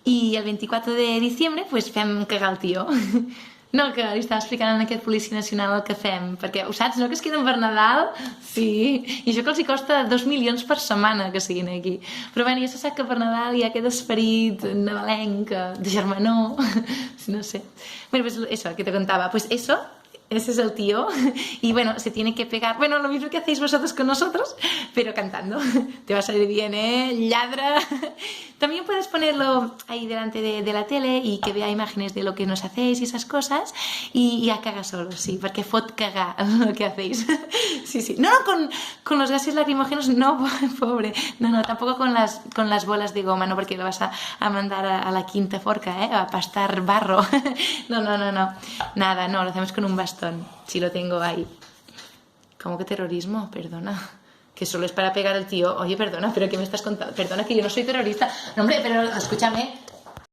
I el 24 de diciembre pues, fem cagar el tio. No, que li estava explicant en aquest Policia Nacional el que fem, perquè ho saps, no?, que es queden per Nadal? Sí, i això que els hi costa 2 milions per setmana que siguin aquí. Però bueno, ja se sap que per Nadal hi ha aquest esperit nadalenc, de germanor, no sé. Bueno, pues eso, que te contaba, pues eso... Ese es el tío y bueno, se tiene que pegar, bueno, lo mismo que hacéis vosotros con nosotros, pero cantando. Te va a salir bien, ¿eh? Ladra. También puedes ponerlo ahí delante de la tele y que vea imágenes de lo que nos hacéis y esas cosas y ya caga solo, sí, porque fot cagar lo que hacéis. Sí, sí. No, con los gases lacrimógenos, no, pobre. No, tampoco con las bolas de goma, no, porque lo vas a mandar a la quinta forca, ¿eh? A pastar barro. No. Nada, no, lo hacemos con un bastón. Si lo tengo ahí. ¿Cómo que terrorismo? Perdona. Que solo es para pegar al tío. Oye, perdona, ¿pero qué me estás contando? Perdona, que yo no soy terrorista. No, hombre, pero escúchame.